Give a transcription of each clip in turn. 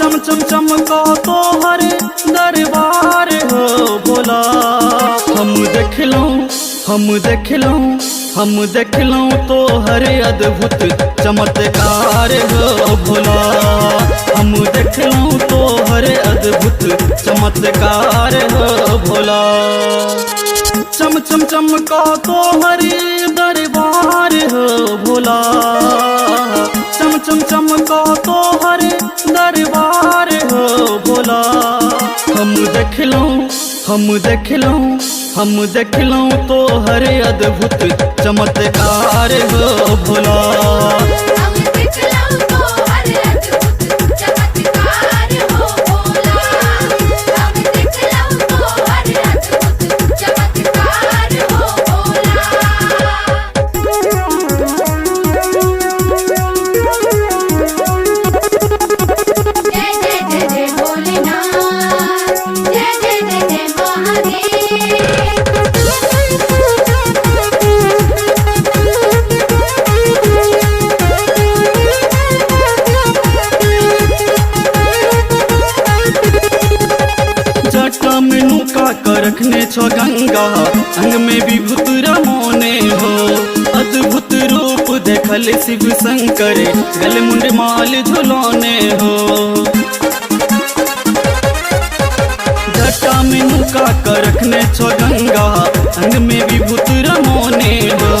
चम चम चमका तो हर दरबार हो भोला। हम देख लूं तो हर अद्भुत चमत्कार हो भोला। हम देख लूं तो हर अद्भुत चमत्कार हो भोला। चम चम चमका तो हर दरबार हो भोला। चम चम चमका तो हर दरबार हो भोला। हम देख लूं तो हर अद्भुत चमत्कार हो भोला। हम देख लूं तो हर अद्भुत चमत्कार हो भोला। हम देख लूं तो हर अद्भुत चमत्कार हो भोला। जय जय जय जय भोलेनाथ, जय जय जय जय महादेव। जटा में नुका कर रखने छो गंगा, अंग में विभूत रमोने हो। अद्भुत रूप देखल शिव शंकर, गल मुंड माल झुलाने हो। जटा में नुका कर रखने छो गंगा, अंग में विभूत रमोने हो।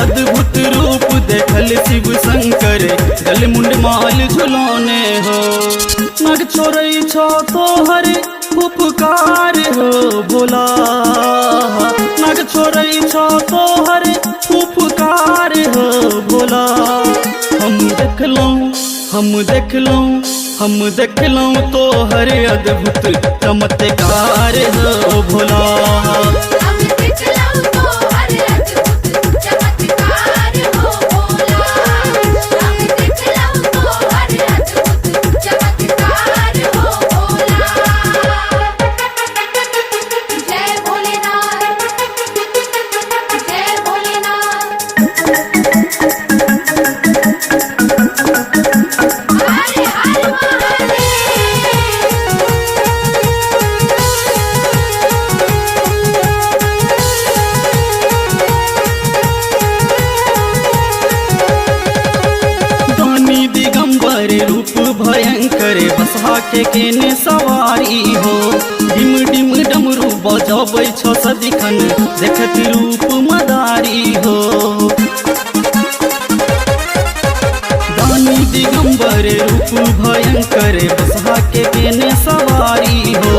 अद्भुत रूप देखल शिव शंकर, गल मुंड माल झुलाने हो। नग छोड़ई छो तो हर उपकार हो भोला। नग छोड़ई छो तो हर उपकार हो भोला। हम देख लूं तो हर अद्भुत चमत्कार हो भोला। हम देख लूं तो हर अद्भुत चमत्कार हो भोला। हम देख लूं तो हर अद्भुत चमत्कार हो भोला। जय भोलेनाथ, जय भोलेनाथ। हर हर महादेव। दानी दिगंबर रूप भयंकर, बसहा के केने सवारी हो। डिम डिम डमरू बजाबै छो सदिखन, देखत रूप मदारी हो। दानी दिगंबर रूप भयंकर, बसहा के केने सवारी हो।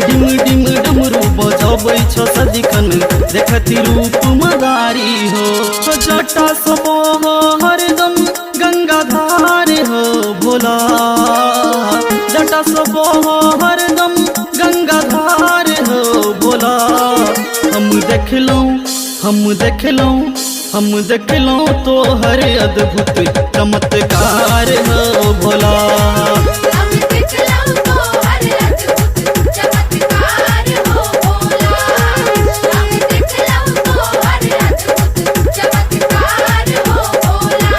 डिम डिम डमरू बजाबै छो सदिखन, देखत रूप मदारी हो। जटा सबो हरदम गंगाधार हो भोला। जटा सबो हरदम गंगाधार हो भोला। हम देख लूं तो हर अद्भुत चमत्कार हो भोला। हम देख लूं तो हर अद्भुत चमत्कार हो भोला। हम देख लूं तो हर अद्भुत चमत्कार हो भोला।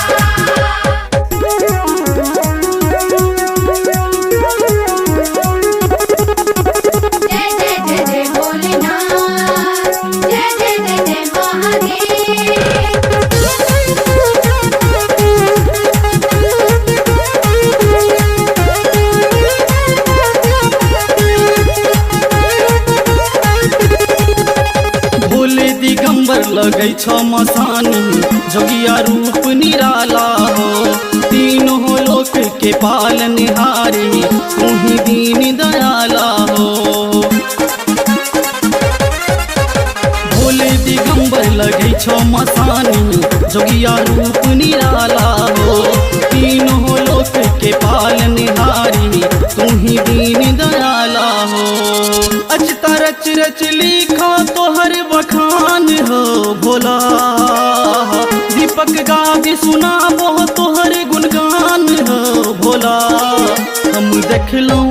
जय जय जय जय भोलेनाथ, जय जय जय जय महादेव। भोले दिगंबर लगै छो मसानी, जोगिया रूप निराला हो। तीनों लोक के पालनहारी, तू ही दीन दयाला हो। भोले दिगंबर लगै छो मसानी, जोगिया रूप निराला हो। तीनों लोक के पालनहारी, तू ही दीन दयाला हो। अचता रच रच लिखा तो हर बखान हो भोला। दीपक गावी सुना वो तो हर गुणगान हो भोला। हम देख लूं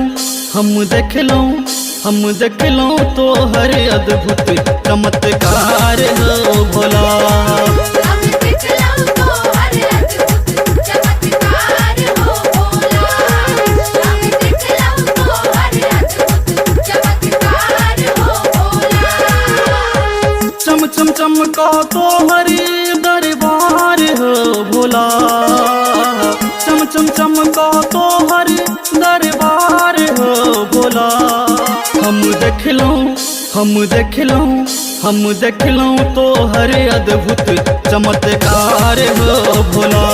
तो हर अद्भुत चमत्कार हो भोला। हम देख लूं तो हर अद्भुत चमत्कार हो भोला। हम देख चमका तो हरि दरबार हो भोला, चमका तो हरि दरबार हो भोला। हम देखलौं तो हर अद्भुत चमत्कार हो भोला।